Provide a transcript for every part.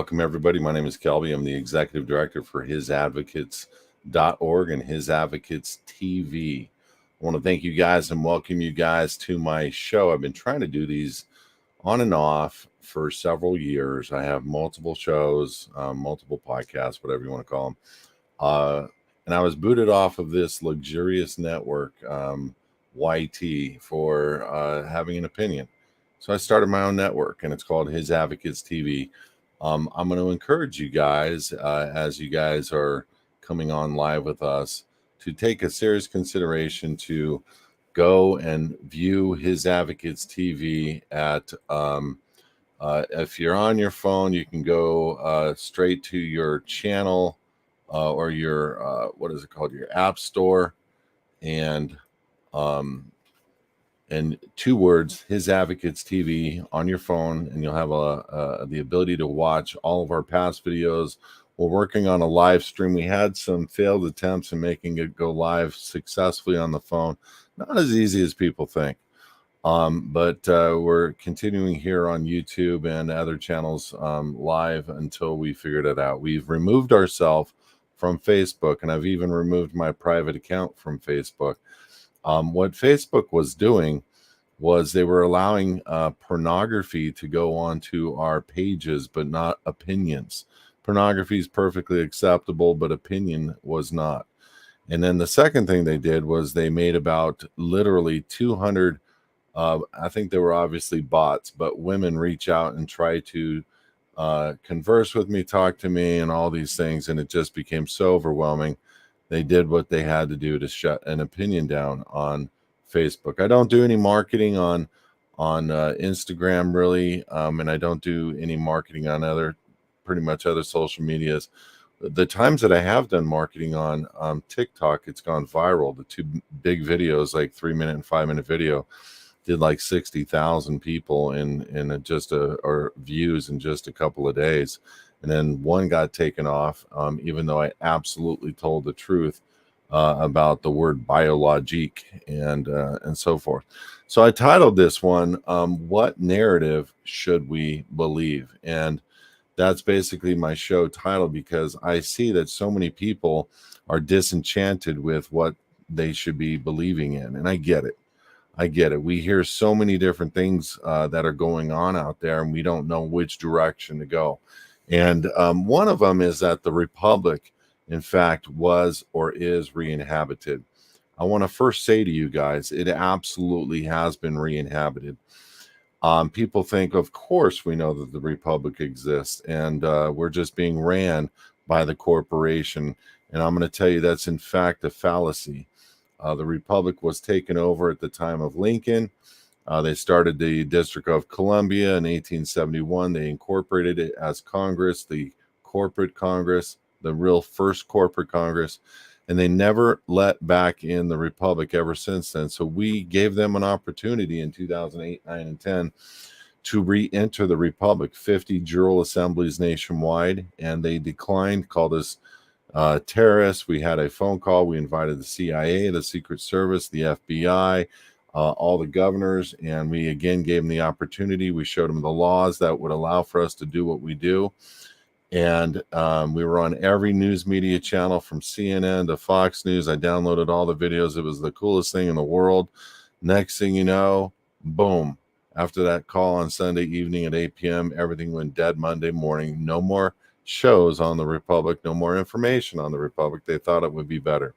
Welcome, everybody. My name is Kelby. I'm the executive director for HISadvocates.org and HISadvocates TV. I want to thank you guys and welcome you guys to my show. I've been trying to do these on and off for several years. I have multiple shows, multiple podcasts, whatever you want to call them. And I was booted off of this luxurious network, YT, for having an opinion. So I started my own network, and it's called HISadvocates TV. I'm going to encourage you guys, as you guys are coming on live with us, to take a serious consideration to go and view HISadvocates TV at, if you're on your phone, you can go straight to your channel or your, what is it called, your app store, and two words, HISadvocates TV on your phone, and you'll have the ability to watch all of our past videos. We're working on a live stream. We had some failed attempts in making it go live successfully on the phone. Not as easy as people think. But we're continuing here on YouTube and other channels live until we figured it out. We've removed ourselves from Facebook, and I've even removed my private account from Facebook. What Facebook was doing was they were allowing pornography to go onto our pages, but not opinions. Pornography is perfectly acceptable, but opinion was not. And then the second thing they did was they made about literally 200, I think they were obviously bots, but women reach out and try to converse with me, talk to me, and all these things. And it just became so overwhelming. They did what they had to do to shut an opinion down on Facebook. I don't do any marketing on Instagram, really, and I don't do any marketing on pretty much other social medias. The times that I have done marketing on TikTok, it's gone viral. The two big videos, like 3-minute and 5-minute video, did like 60,000 people in just or views in just a couple of days. And then one got taken off, even though I absolutely told the truth about the word biologique and so forth. So I titled this one, What Narrative Should We Believe? And that's basically my show title, because I see that so many people are disenchanted with what they should be believing in. And I get it. We hear so many different things that are going on out there, and we don't know which direction to go. And one of them is that the Republic, in fact, was or is re-inhabited. I want to first say to you guys, it absolutely has been re-inhabited. People think, of course, we know that the Republic exists, and we're just being ran by the corporation. And I'm going to tell you that's, in fact, a fallacy. The Republic was taken over at the time of Lincoln. They started the District of Columbia in 1871. They incorporated it as Congress, the corporate Congress, the real first corporate Congress, and they never let back in the Republic ever since then. So we gave them an opportunity in 2008, 9, and 10 to re-enter the Republic, 50 jural assemblies nationwide, and they declined, called us terrorists. We had a phone call. We invited the CIA, the Secret Service, the FBI, all the governors, and we again gave them the opportunity. We showed them the laws that would allow for us to do what we do. And we were on every news media channel from CNN to Fox News. I downloaded all the videos. It was the coolest thing in the world. Next thing you know, boom. After that call on Sunday evening at 8 p.m., everything went dead Monday morning. No more shows on the Republic, no more information on the Republic. They thought it would be better.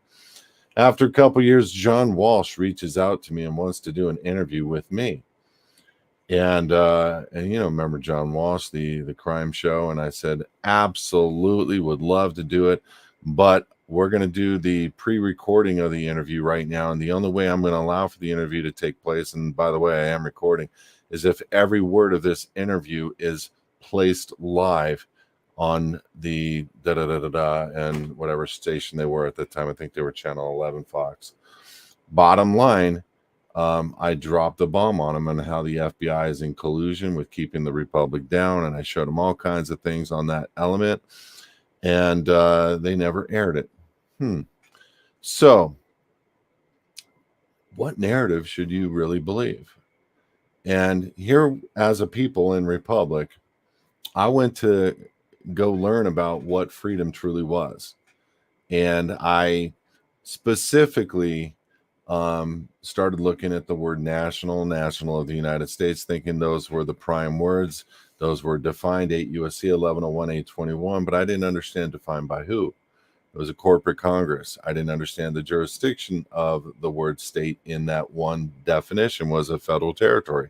After a couple years, John Walsh reaches out to me and wants to do an interview with me. And remember John Walsh, the crime show, and I said, absolutely, would love to do it, but we're going to do the pre-recording of the interview right now, and the only way I'm going to allow for the interview to take place, and by the way, I am recording, is if every word of this interview is placed live on the and whatever station they were at the time. I think they were Channel 11 Fox. Bottom line, I dropped the bomb on them on how the FBI is in collusion with keeping the Republic down, and I showed them all kinds of things on that element, and they never aired it. So what narrative should you really believe? And here, as a people in Republic, I went to go learn about what freedom truly was. And I specifically started looking at the word national of the United States, thinking those were the prime words. Those were defined 8 USC 1101 821, but I didn't understand defined by who. It was a corporate Congress. I didn't understand the jurisdiction of the word state in that one definition was a federal territory.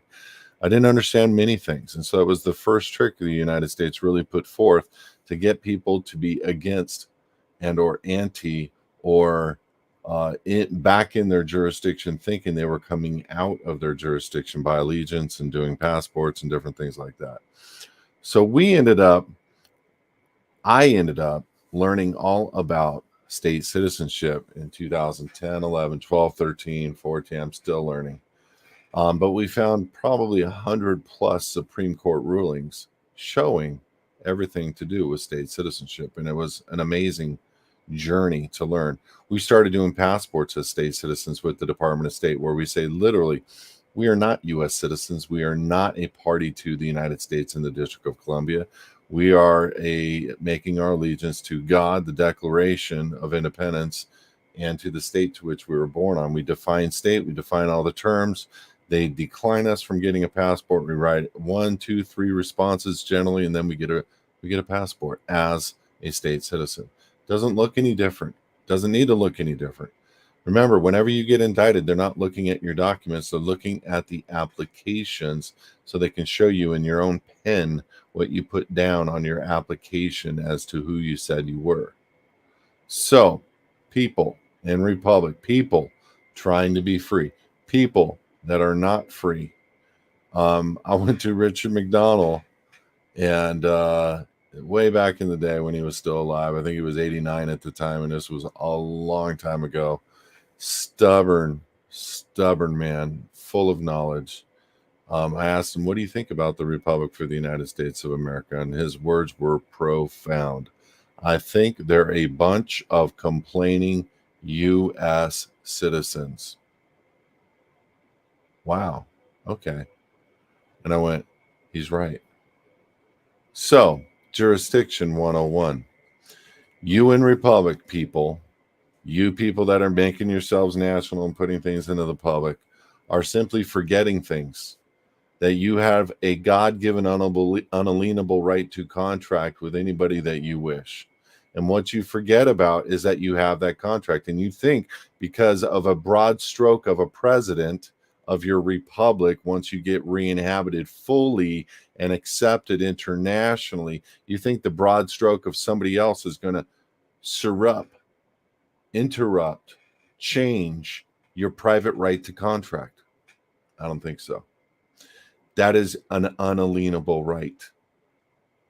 I didn't understand many things. And so it was the first trick the United States really put forth to get people to be against and or anti or back in their jurisdiction, thinking they were coming out of their jurisdiction by allegiance and doing passports and different things like that. So I ended up learning all about state citizenship in 2010, 11, 12, 13, 14. I'm still learning. But we found probably 100 plus Supreme Court rulings showing everything to do with state citizenship. And it was an amazing journey to learn. We started doing passports as state citizens with the Department of State, where we say literally, we are not U.S. citizens. We are not a party to the United States in the District of Columbia. We are making our allegiance to God, the Declaration of Independence, and to the state to which we were born on. We define state. We define all the terms. They decline us from getting a passport. We write 1, 2, 3 responses generally, and then we get a passport as a state citizen. Doesn't look any different. Doesn't need to look any different. Remember, whenever you get indicted, they're not looking at your documents. They're looking at the applications so they can show you in your own pen what you put down on your application as to who you said you were. So, people in Republic, people trying to be free, people that are not free. I went to Richard McDonald, and way back in the day when he was still alive, I think he was 89 at the time, and this was a long time ago. Stubborn man, full of knowledge. I asked him, what do you think about the Republic for the United States of America? And his words were profound. I think they're a bunch of complaining U.S. citizens. Wow. Okay. And I went, he's right. So, jurisdiction 101. You in Republic, people, you people that are making yourselves national and putting things into the public, are simply forgetting things. That you have a God-given unalienable right to contract with anybody that you wish. And what you forget about is that you have that contract. And you think because of a broad stroke of a president of your republic, once you get re-inhabited fully and accepted internationally, you think the broad stroke of somebody else is going to interrupt, change your private right to contract. I don't think so. That is an unalienable right.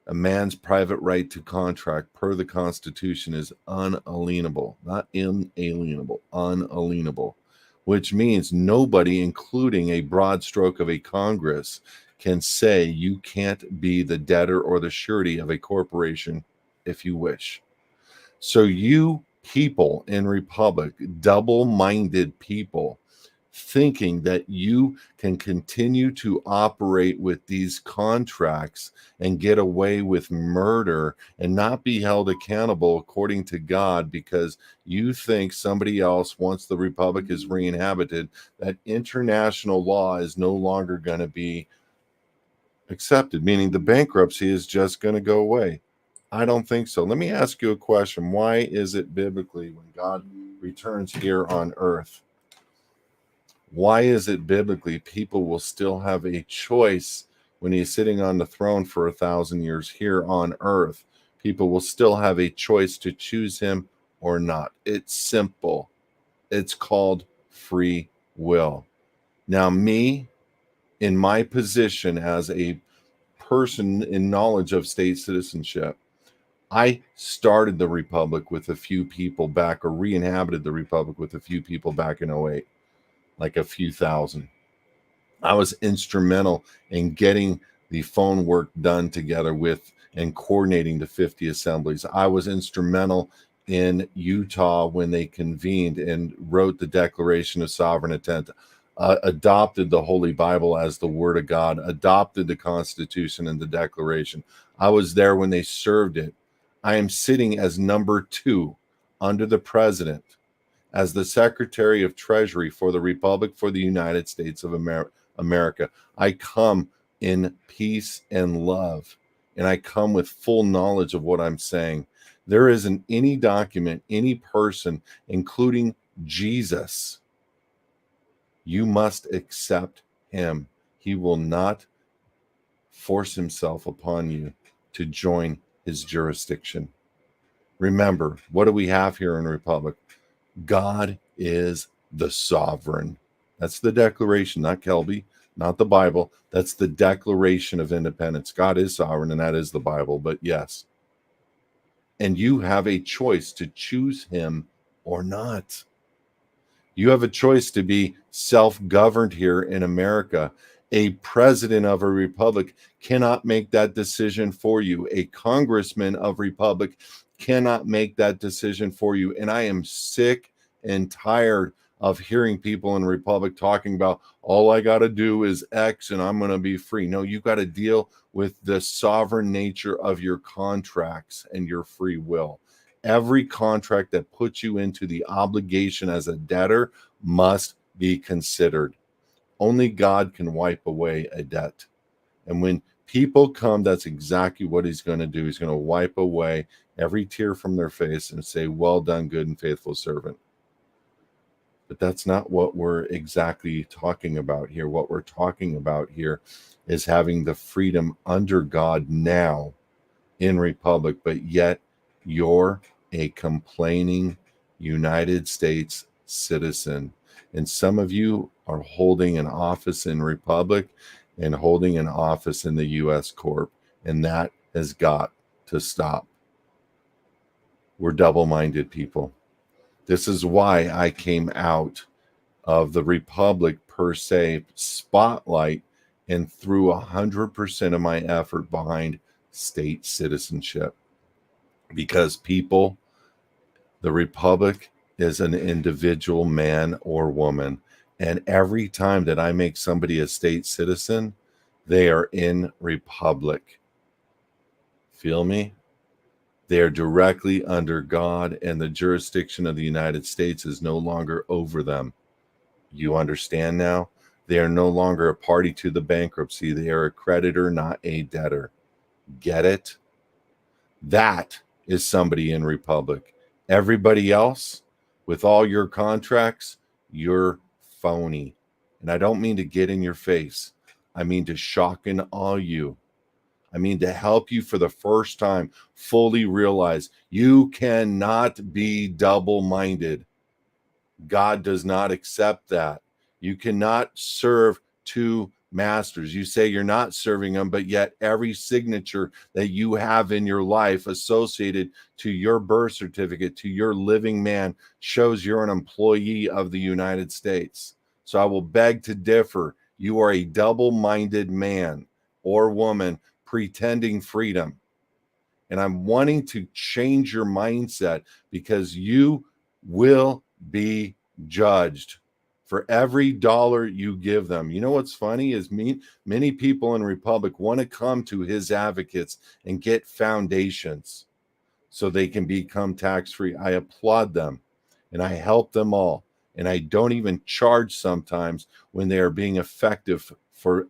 A man's private right to contract per the Constitution is unalienable, not inalienable, unalienable, which means nobody, including a broad stroke of a Congress, can say you can't be the debtor or the surety of a corporation if you wish. So you people in Republic, double-minded people, thinking that you can continue to operate with these contracts and get away with murder and not be held accountable according to God because you think somebody else, once the Republic is re-inhabited, that international law is no longer going to be accepted, meaning the bankruptcy is just going to go away. I don't think so. Let me ask you a question. Why is it biblically when God returns here on earth, why is it biblically people will still have a choice when he's sitting on the throne for 1,000 years here on earth? People will still have a choice to choose him or not. It's simple. It's called free will. Now, me, in my position as a person in knowledge of state citizenship, I started the Republic with a few people back, or re-inhabited the Republic with a few people back in 08. Like a few thousand. I was instrumental in getting the phone work done together with and coordinating the 50 assemblies. I was instrumental in Utah when they convened and wrote the Declaration of Sovereign Intent, adopted the Holy Bible as the Word of God, adopted the Constitution and the Declaration. I was there when they served it. I am sitting as number 2 under the president as the Secretary of Treasury for the Republic for the United States of America. I come in peace and love, and I come with full knowledge of what I'm saying. There isn't any document, any person, including Jesus. You must accept him. He will not force himself upon you to join his jurisdiction. Remember, what do we have here in Republic? God is the sovereign. That's the Declaration, not Kelby, not the Bible. That's the Declaration of Independence. God is sovereign, and that is the Bible, but yes. And you have a choice to choose him or not. You have a choice to be self-governed here in America. A president of a republic cannot make that decision for you. A congressman of republic cannot make that decision for you. And I am sick and tired of hearing people in republic talking about, all I got to do is X and I'm going to be free. No, you got to deal with the sovereign nature of your contracts and your free will. Every contract that puts you into the obligation as a debtor must be considered. Only God can wipe away a debt. And when people come, that's exactly what he's going to do. He's going to wipe away every tear from their face and say, well done, good and faithful servant. But that's not what we're exactly talking about here. What we're talking about here is having the freedom under God now in republic, but yet you're a complaining United States citizen. And some of you are holding an office in republic and holding an office in the U.S. Corp. And that has got to stop. We're double-minded people. This is why I came out of the republic per se spotlight and threw 100% of my effort behind state citizenship. Because people, the republic is an individual man or woman. And every time that I make somebody a state citizen, they are in republic. Feel me? They are directly under God, and the jurisdiction of the United States is no longer over them. You understand now? They are no longer a party to the bankruptcy. They are a creditor, not a debtor. Get it? That is somebody in republic. Everybody else, with all your contracts, you're phony. And I don't mean to get in your face. I mean to shock and awe you. I mean to help you for the first time fully realize you cannot be double-minded. God does not accept that. You cannot serve two masters. You say you're not serving them, but yet every signature that you have in your life associated to your birth certificate, to your living man, shows you're an employee of the United States. So I will beg to differ. You are a double-minded man or woman pretending freedom. And I'm wanting to change your mindset because you will be judged for every dollar you give them. You know what's funny is many people in Republic want to come to his advocates and get foundations so they can become tax-free. I applaud them and I help them all. And I don't even charge sometimes when they are being effective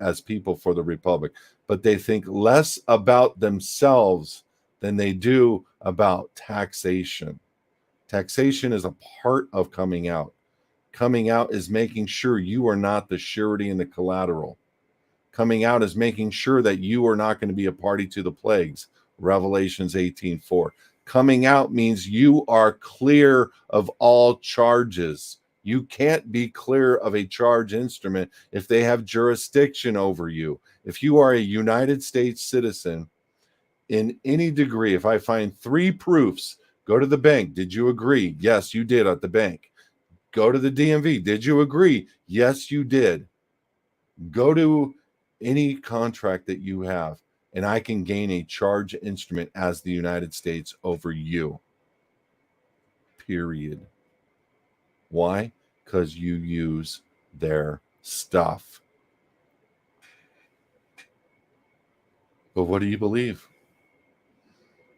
as people for the Republic. But they think less about themselves than they do about taxation. Taxation is a part of coming out. Coming out is making sure you are not the surety and the collateral. Coming out is making sure that you are not going to be a party to the plagues. Revelations 18:4. Coming out means you are clear of all charges. You can't be clear of a charge instrument if they have jurisdiction over you. If you are a United States citizen in any degree, if I find 3 proofs, go to the bank. Did you agree? Yes, you did at the bank. Go to the DMV. Did you agree? Yes, you did. Go to any contract that you have, and I can gain a charge instrument as the United States over you. Period. Why? Because you use their stuff. But what do you believe?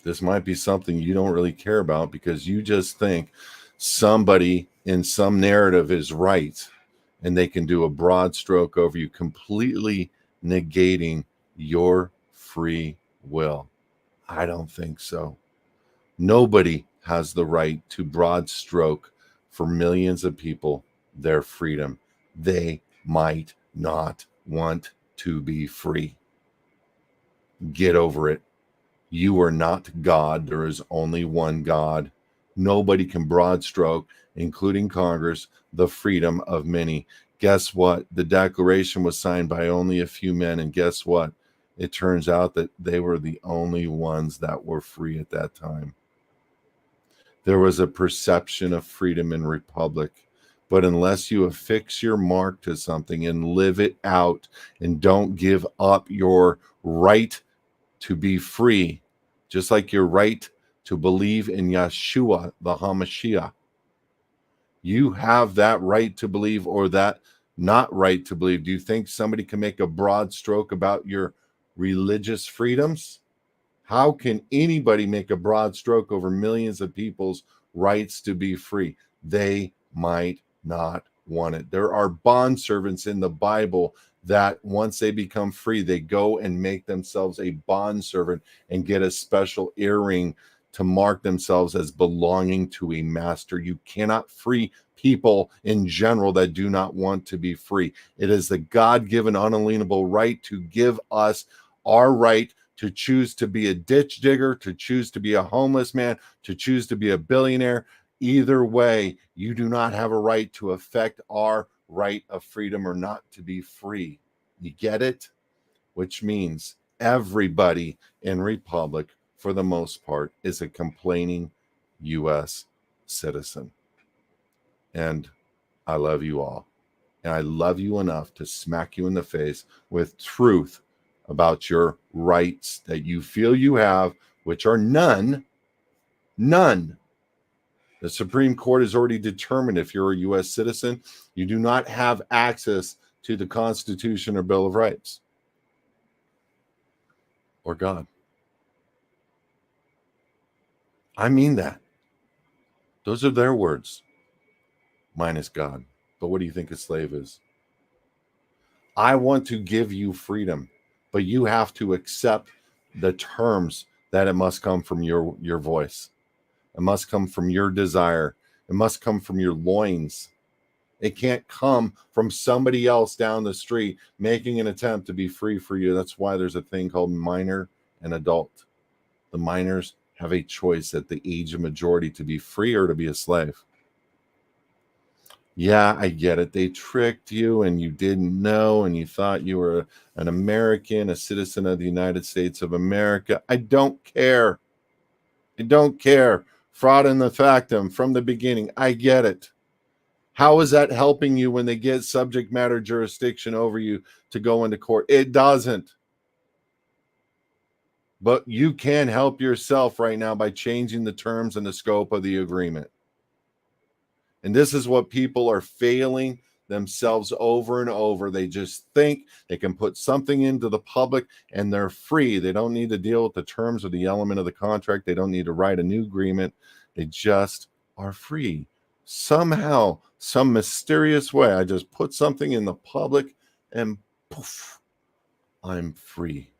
This might be something you don't really care about because you just think somebody in some narrative is right and they can do a broad stroke over you, completely negating your free will. I don't think so. Nobody has the right to broad stroke for millions of people their freedom. They might not want to be free. Get over it. You are not God. There is only one God. Nobody can broad stroke, including Congress, the freedom of many. Guess what? The Declaration was signed by only a few men. And guess what? It turns out that they were the only ones that were free at that time. There was a perception of freedom in republic. But unless you affix your mark to something and live it out and don't give up your right to be free, just like your right to believe in Yeshua, the HaMashiach, you have that right to believe or that not right to believe. Do you think somebody can make a broad stroke about your religious freedoms? How can anybody make a broad stroke over millions of people's rights to be free? They might not want it. There are bondservants in the Bible that once they become free, they go and make themselves a bondservant and get a special earring to mark themselves as belonging to a master. You cannot free people in general that do not want to be free. It is the God-given, unalienable right to give us our right to choose to be a ditch digger, to choose to be a homeless man, to choose to be a billionaire. Either way, you do not have a right to affect our right of freedom or not to be free. You get it? Which means everybody in Republic, for the most part, is a complaining U.S. citizen. And I love you all. And I love you enough to smack you in the face with truth about your rights that you feel you have, which are none. None. The Supreme Court has already determined if you're a U.S. citizen, you do not have access to the Constitution or Bill of Rights. Or God. I mean that. Those are their words. Mine is God. But what do you think a slave is? I want to give you freedom, but you have to accept the terms that it must come from your voice. It must come from your desire. It must come from your loins. It can't come from somebody else down the street making an attempt to be free for you. That's why there's a thing called minor and adult. The minors have a choice at the age of majority to be free or to be a slave. Yeah, I get it. They tricked you and you didn't know and you thought you were an American, a citizen of the United States of America. I don't care. I don't care. Fraud in the factum from the beginning. I get it. How is that helping you when they get subject matter jurisdiction over you to go into court? It doesn't. But you can help yourself right now by changing the terms and the scope of the agreement. And this is what people are failing themselves over and over. They just think they can put something into the public and they're free. They don't need to deal with the terms or the element of the contract. They don't need to write a new agreement. They just are free. Somehow, some mysterious way, I just put something in the public and poof, I'm free.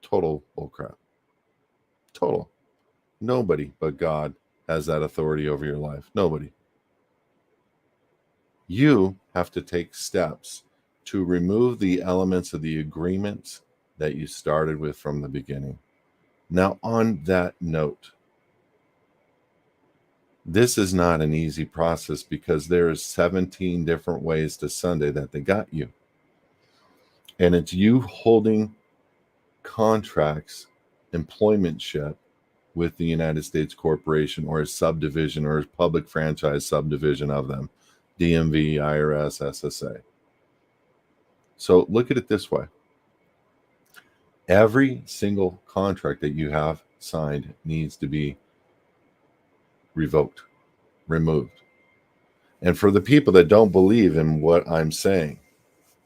Total bullcrap. Total. Nobody but God has that authority over your life. Nobody. You have to take steps to remove the elements of the agreement that you started with from the beginning. Now, on that note, this is not an easy process because there is 17 different ways to Sunday that they got you. And it's you holding contracts, employmentship with the United States Corporation or a subdivision or a public franchise subdivision of them. DMV, IRS, SSA. So look at it this way. Every single contract that you have signed needs to be revoked, removed. And for the people that don't believe in what I'm saying,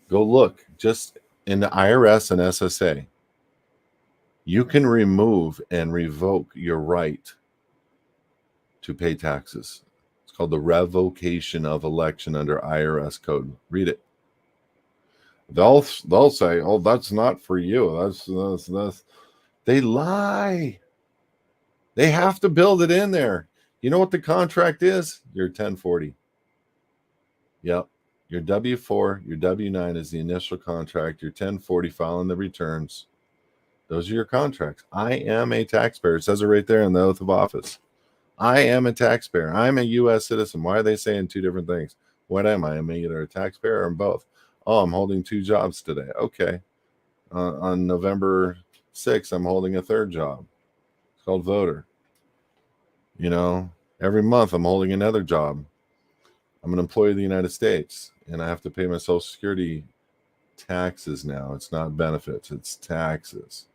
go look just in the IRS and SSA. You can remove and revoke your right to pay taxes. It's called the revocation of election under IRS code. Read it. They'll say, "Oh, that's not for you. That's." They lie. They have to build it in there. You know what the contract is? Your 1040. Yep. Your W-4, your W-9 is the initial contract. Your 1040 filing the returns. Those are your contracts. I am a taxpayer. It says it right there in the oath of office. I am a taxpayer. I'm a U.S. citizen. Why are they saying two different things? What am I? Am I either a taxpayer or I'm both? Oh, I'm holding two jobs today. Okay. On November 6th, I'm holding a third job. It's called voter. Every month I'm holding another job. I'm an employee of the United States, and I have to pay my Social Security taxes now. It's not benefits, it's taxes.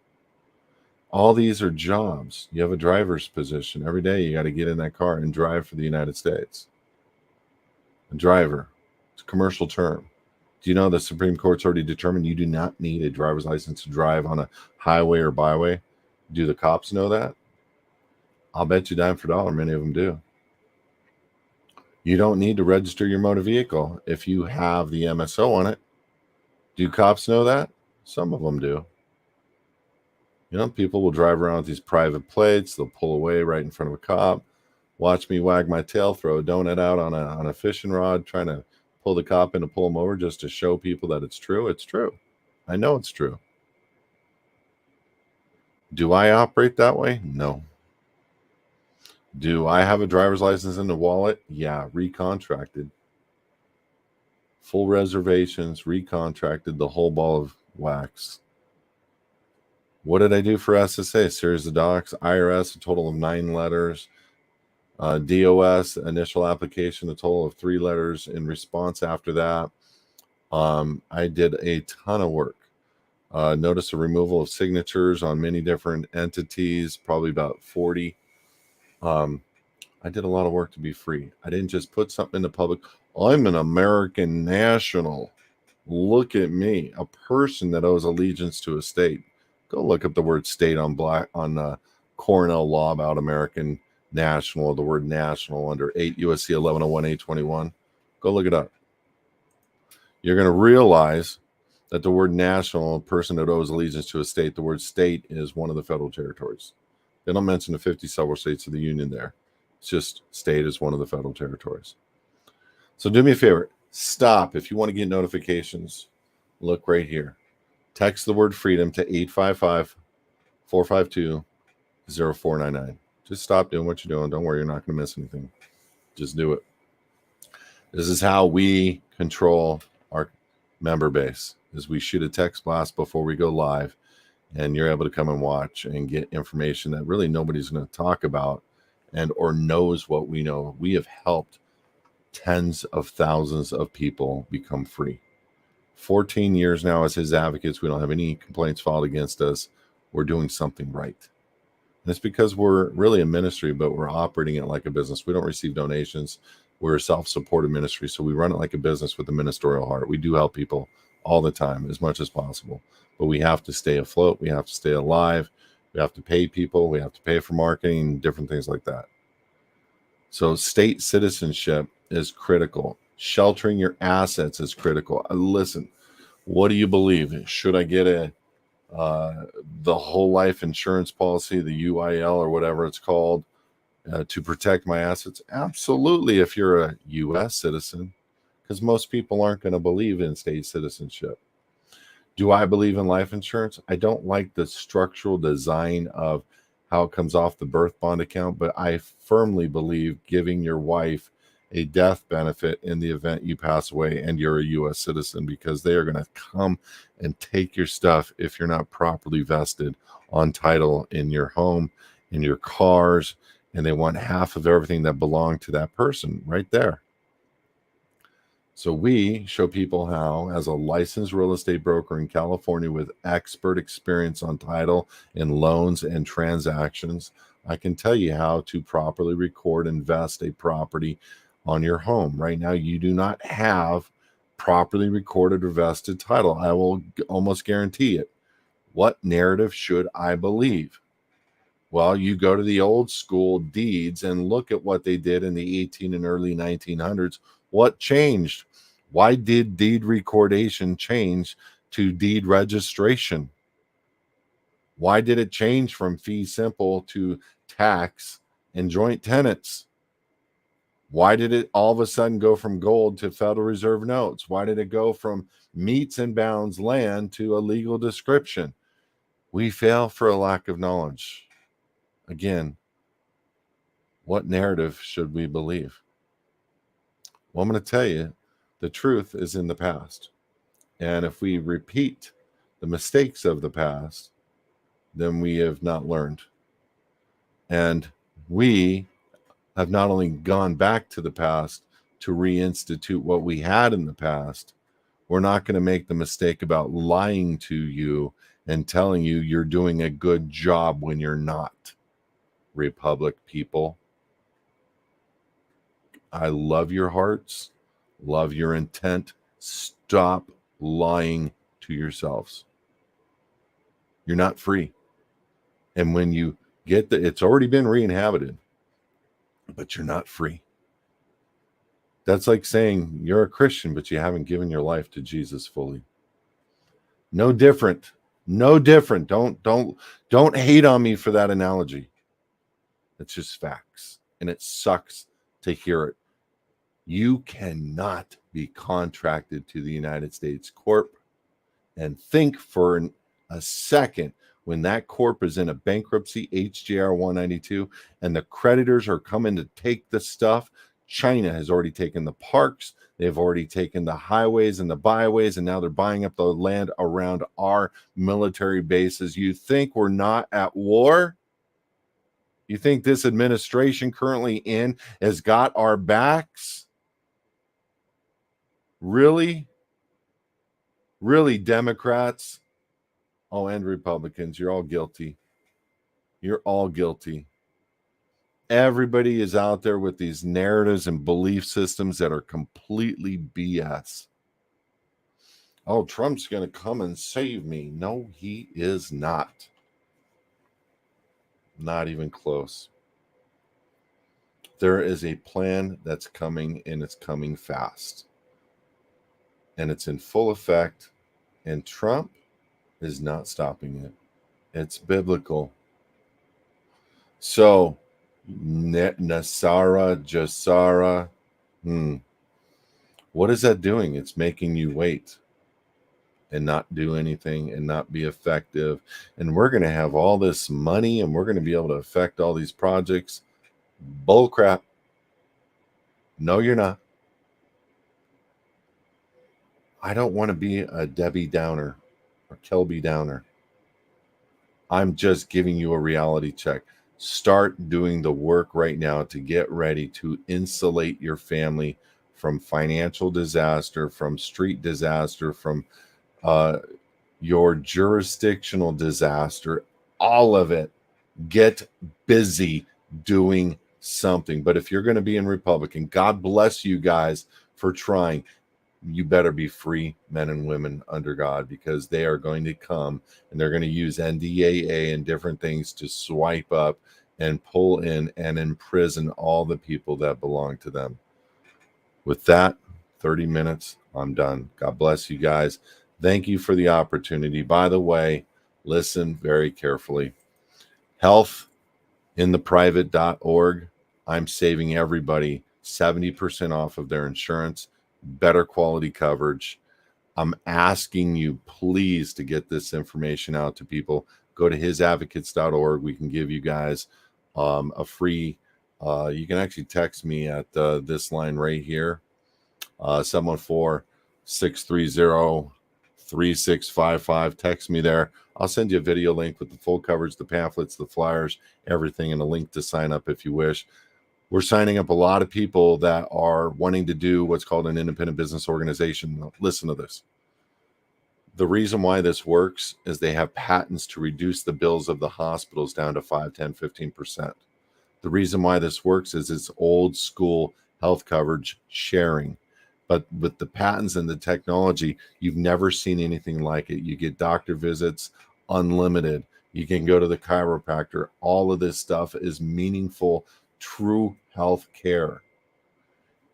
All these are jobs. You have a driver's position. Every day you got to get in that car and drive for the United States. A driver. It's a commercial term. Do you know the Supreme Court's already determined you do not need a driver's license to drive on a highway or byway? Do the cops know that? I'll bet you dime for dollar many of them do. You don't need to register your motor vehicle if you have the MSO on it. Do cops know that? Some of them do. People will drive around with these private plates. They'll pull away right in front of a cop. Watch me wag my tail, throw a donut out on a fishing rod, trying to pull the cop in to pull him over just to show people that it's true. It's true. I know it's true. Do I operate that way? No. Do I have a driver's license in the wallet? Yeah, recontracted. Full reservations, recontracted, the whole ball of wax. What did I do for SSA? Series of docs, IRS, a total of 9 letters. DOS, initial application, a total of 3 letters. In response after that, I did a ton of work. Notice a removal of signatures on many different entities, probably about 40. I did a lot of work to be free. I didn't just put something in the public. I'm an American national. Look at me, a person that owes allegiance to a state. Go look up the word state on Cornell law about American national, or the word national under 8 U.S.C. 1101 Go look it up. You're going to realize that the word national, a person that owes allegiance to a state, the word state is one of the federal territories. They don't mention the 50 several states of the union there. It's just state is one of the federal territories. So do me a favor. Stop. If you want to get notifications, look right here. Text the word freedom to 855-452-0499. Just stop doing what you're doing. Don't worry, you're not going to miss anything. Just do it. This is how we control our member base, is we shoot a text blast before we go live, and you're able to come and watch and get information that really nobody's going to talk about and or knows what we know. We have helped tens of thousands of people become free. 14 years now as his advocates. We don't have any complaints filed against us. We're doing something right. And it's because we're really a ministry, but we're operating it like a business. We don't receive donations. We're a self-supported ministry, so we run it like a business with a ministerial heart. We do help people all the time as much as possible, but we have to stay afloat. We have to stay alive. We have to pay people. We have to pay for marketing, different things like that. So state citizenship is critical. Sheltering your assets is critical. Listen, what do you believe? Should I get the whole life insurance policy, the UIL or whatever it's called, to protect my assets? Absolutely, if you're a U.S. citizen, because most people aren't going to believe in state citizenship. Do I believe in life insurance? I don't like the structural design of how it comes off the birth bond account, but I firmly believe giving your wife a death benefit in the event you pass away and you're a U.S. citizen, because they are going to come and take your stuff if you're not properly vested on title in your home, in your cars, and they want half of everything that belonged to that person right there. So we show people how, as a licensed real estate broker in California with expert experience on title and loans and transactions, I can tell you how to properly record and vest a property on your home. Right now, you do not have properly recorded or vested title. I will almost guarantee it. What narrative should I believe? Well, you go to the old school deeds and look at what they did in the 18 and early 1900s. What changed? Why did deed recordation change to deed registration? Why did it change from fee simple to tax and joint tenants? Why did it all of a sudden go from gold to Federal Reserve notes? Why did it go from meets and bounds land to a legal description? We fail for a lack of knowledge. Again, what narrative should we believe? Well, I'm going to tell you, the truth is in the past. And if we repeat the mistakes of the past, then we have not learned. And we have not only gone back to the past to reinstitute what we had in the past, we're not going to make the mistake about lying to you and telling you you're doing a good job when you're not. Republic people, I love your hearts, love your intent. Stop lying to yourselves. You're not free. And when you get it's already been re-inhabited, but you're not free. That's like saying you're a Christian, but you haven't given your life to Jesus fully. No different. No different. Don't hate on me for that analogy. It's just facts. And it sucks to hear it. You cannot be contracted to the United States Corp and think for a second when that corp is in a bankruptcy, HJR 192, and the creditors are coming to take the stuff. China has already taken the parks. They've already taken the highways and the byways, and now they're buying up the land around our military bases. You think we're not at war? You think this administration currently in has got our backs? Really? Really, Democrats? Oh, and Republicans, you're all guilty. You're all guilty. Everybody is out there with these narratives and belief systems that are completely BS. Oh, Trump's going to come and save me. No, he is not. Not even close. There is a plan that's coming, and it's coming fast. And it's in full effect, and Trump is not stopping it. It's biblical. So, Nasara, Jasara, what is that doing? It's making you wait and not do anything and not be effective. And we're going to have all this money and we're going to be able to affect all these projects. Bull crap. No, you're not. I don't want to be a Debbie Downer or Kelby Downer. I'm just giving you a reality check. Start doing the work right now to get ready to insulate your family from financial disaster, from street disaster, from your jurisdictional disaster, all of it. Get busy doing something. But if you're going to be in Republican, God bless you guys for trying. You better be free men and women under God, because they are going to come and they're going to use NDAA and different things to swipe up and pull in and imprison all the people that belong to them. With that, 30 minutes, I'm done. God bless you guys. Thank you for the opportunity. By the way, listen very carefully. Healthintheprivate.org. I'm saving everybody 70% off of their insurance. Better quality coverage. I'm asking you, please, to get this information out to people. Go to hisadvocates.org. We can give you guys a free, you can actually text me at this line right here, 714-630-3655. Text me there. I'll send you a video link with the full coverage, the pamphlets, the flyers, everything, and a link to sign up if you wish. We're signing up a lot of people that are wanting to do what's called an independent business organization. Listen to this. The reason why this works is they have patents to reduce the bills of the hospitals down to 5, 10, 15%. The reason why this works is it's old school health coverage sharing. But with the patents and the technology, you've never seen anything like it. You get doctor visits unlimited. You can go to the chiropractor. All of this stuff is meaningful, true health care.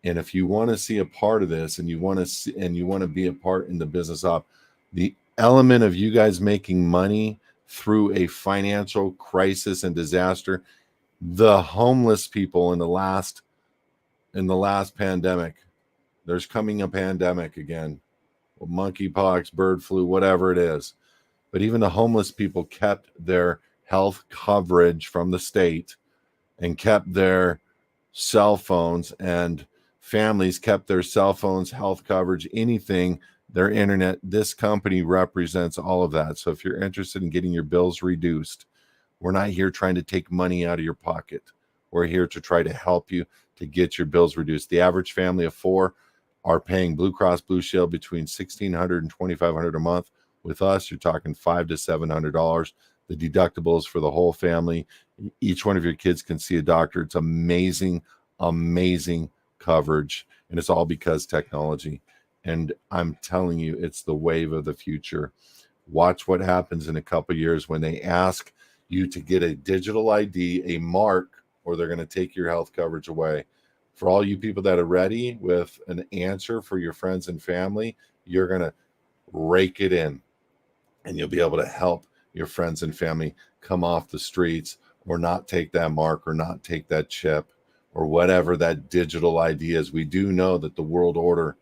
And if you want to see a part of this, and you want to see, and you want to be a part in the business of the element of you guys making money through a financial crisis and disaster, the homeless people in the last pandemic, there's coming a pandemic again, monkeypox, bird flu, whatever it is. But even the homeless people kept their health coverage from the state and kept their cell phones, and families kept their cell phones, health coverage, anything, their internet. This company represents all of that. So if you're interested in getting your bills reduced, we're not here trying to take money out of your pocket. We're here to try to help you to get your bills reduced. The average family of 4 are paying Blue Cross Blue Shield between $1,600 and $2,500 a month. With us, you're talking $500 to $700. The deductibles for the whole family. Each one of your kids can see a doctor. It's amazing, amazing coverage. And it's all because technology. And I'm telling you, it's the wave of the future. Watch what happens in a couple of years when they ask you to get a digital ID, a mark, or they're going to take your health coverage away. For all you people that are ready with an answer for your friends and family, you're going to rake it in, and you'll be able to help your friends and family come off the streets, or not take that mark, or not take that chip, or whatever that digital ID is. We do know that the world order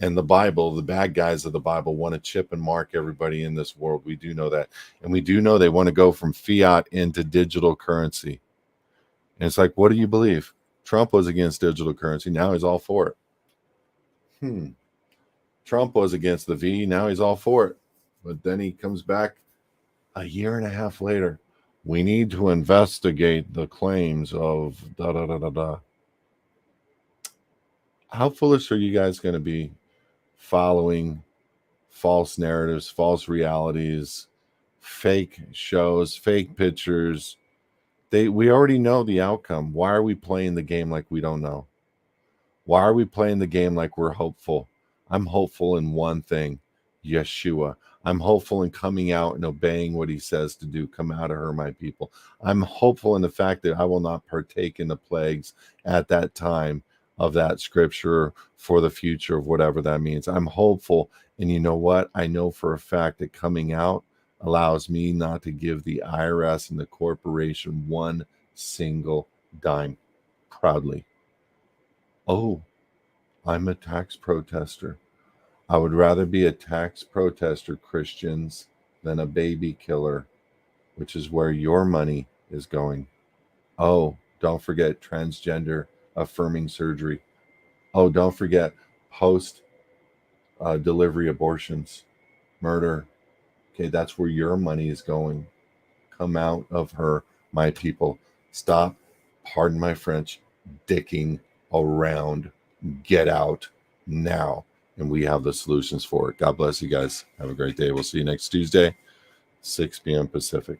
and the Bible, the bad guys of the Bible, want to chip and mark everybody in this world. We do know that. And we do know they want to go from fiat into digital currency. And it's like, what do you believe? Trump was against digital currency. Now he's all for it. Trump was against the V. Now he's all for it. But then he comes back a year and a half later. We need to investigate the claims of da da da da da. How foolish are you guys going to be following false narratives, false realities, fake shows, fake pictures? We already know the outcome. Why are we playing the game like we don't know? Why are we playing the game like we're hopeful? I'm hopeful in one thing, Yeshua. I'm hopeful in coming out and obeying what he says to do. Come out of her, my people. I'm hopeful in the fact that I will not partake in the plagues at that time of that scripture for the future of whatever that means. I'm hopeful. And you know what? I know for a fact that coming out allows me not to give the IRS and the corporation one single dime. Proudly. Oh, I'm a tax protester. I would rather be a tax protester, Christians, than a baby killer, which is where your money is going. Oh, don't forget transgender affirming surgery. Oh, don't forget post delivery abortions, murder. Okay, that's where your money is going. Come out of her, my people. Stop, pardon my French, dicking around. Get out now. And we have the solutions for it. God bless you guys. Have a great day. We'll see you next Tuesday, 6 p.m. Pacific.